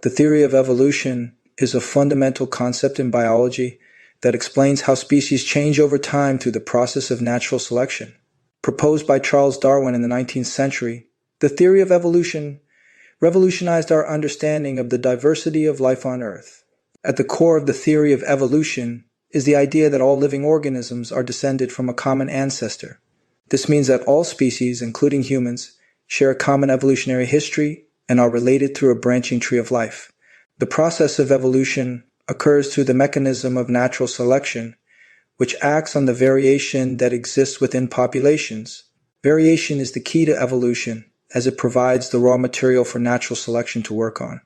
The theory of evolution is a fundamental concept in biology that explains how species change over time through the process of natural selection. Proposed by Charles Darwin in the 19th century, the theory of evolution revolutionized our understanding of the diversity of life on Earth. At the core of the theory of evolution is the idea that all living organisms are descended from a common ancestor. This means that all species, including humans, share a common evolutionary history and are related through a branching tree of life. The process of evolution occurs through the mechanism of natural selection, which acts on the variation that exists within populations. Variation is the key to evolution, as it provides the raw material for natural selection to work on.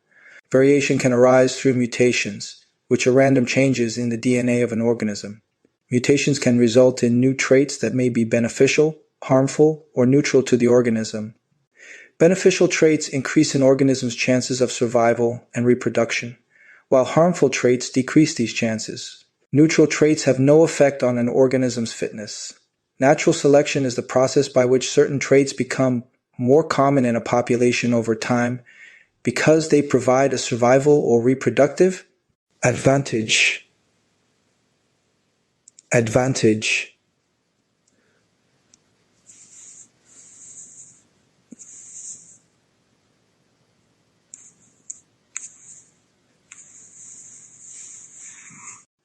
Variation can arise through mutations, which are random changes in the DNA of an organism. Mutations can result in new traits that may be beneficial, harmful, or neutral to the organism. Beneficial traits increase an organism's chances of survival and reproduction, while harmful traits decrease these chances. Neutral traits have no effect on an organism's fitness. Natural selection is the process by which certain traits become more common in a population over time because they provide a survival or reproductive advantage.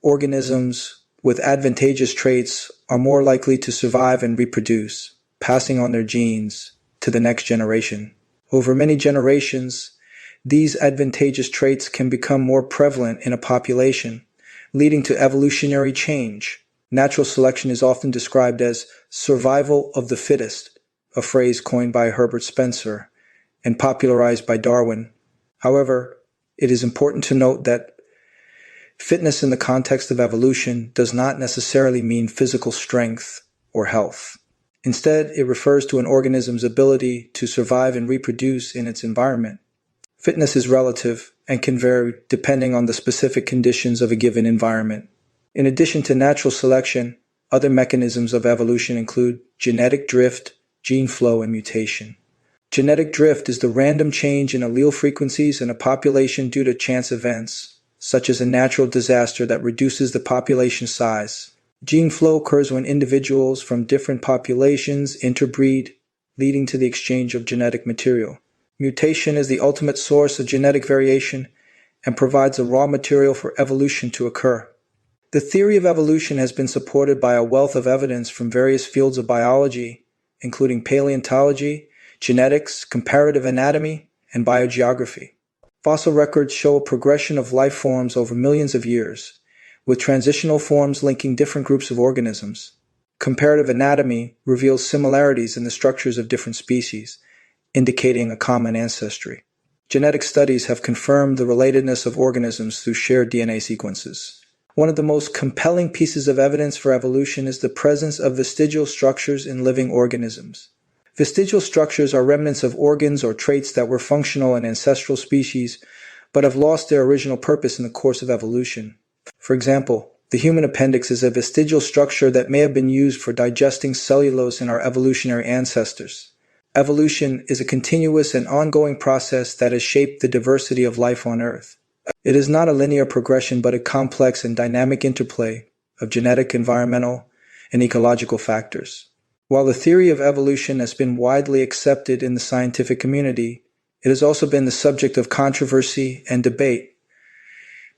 Organisms with advantageous traits are more likely to survive and reproduce, passing on their genes to the next generation. Over many generations, these advantageous traits can become more prevalent in a population, leading to evolutionary change. Natural selection is often described as survival of the fittest, a phrase coined by Herbert Spencer and popularized by Darwin. However, it is important to note that fitness in the context of evolution does not necessarily mean physical strength or health. Instead, it refers to an organism's ability to survive and reproduce in its environment. Fitness is relative and can vary depending on the specific conditions of a given environment. In addition to natural selection, other mechanisms of evolution include genetic drift, gene flow, and mutation. Genetic drift is the random change in allele frequencies in a population due to chance events, such as a natural disaster that reduces the population size. Gene flow occurs when individuals from different populations interbreed, leading to the exchange of genetic material. Mutation is the ultimate source of genetic variation and provides the raw material for evolution to occur. The theory of evolution has been supported by a wealth of evidence from various fields of biology, including paleontology, genetics, comparative anatomy, and biogeography. Fossil records show a progression of life forms over millions of years, with transitional forms linking different groups of organisms. Comparative anatomy reveals similarities in the structures of different species, indicating a common ancestry. Genetic studies have confirmed the relatedness of organisms through shared DNA sequences. One of the most compelling pieces of evidence for evolution is the presence of vestigial structures in living organisms. Vestigial structures are remnants of organs or traits that were functional in ancestral species, but have lost their original purpose in the course of evolution. For example, the human appendix is a vestigial structure that may have been used for digesting cellulose in our evolutionary ancestors. Evolution is a continuous and ongoing process that has shaped the diversity of life on Earth. It is not a linear progression, but a complex and dynamic interplay of genetic, environmental, and ecological factors. While the theory of evolution has been widely accepted in the scientific community, it has also been the subject of controversy and debate,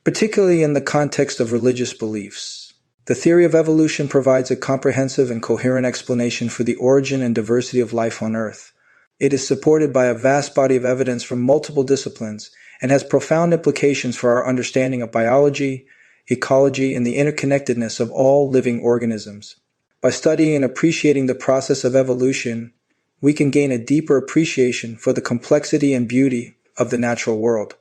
particularly in the context of religious beliefs. The theory of evolution provides a comprehensive and coherent explanation for the origin and diversity of life on Earth. It is supported by a vast body of evidence from multiple disciplines and has profound implications for our understanding of biology, ecology, and the interconnectedness of all living organisms. By studying and appreciating the process of evolution, we can gain a deeper appreciation for the complexity and beauty of the natural world.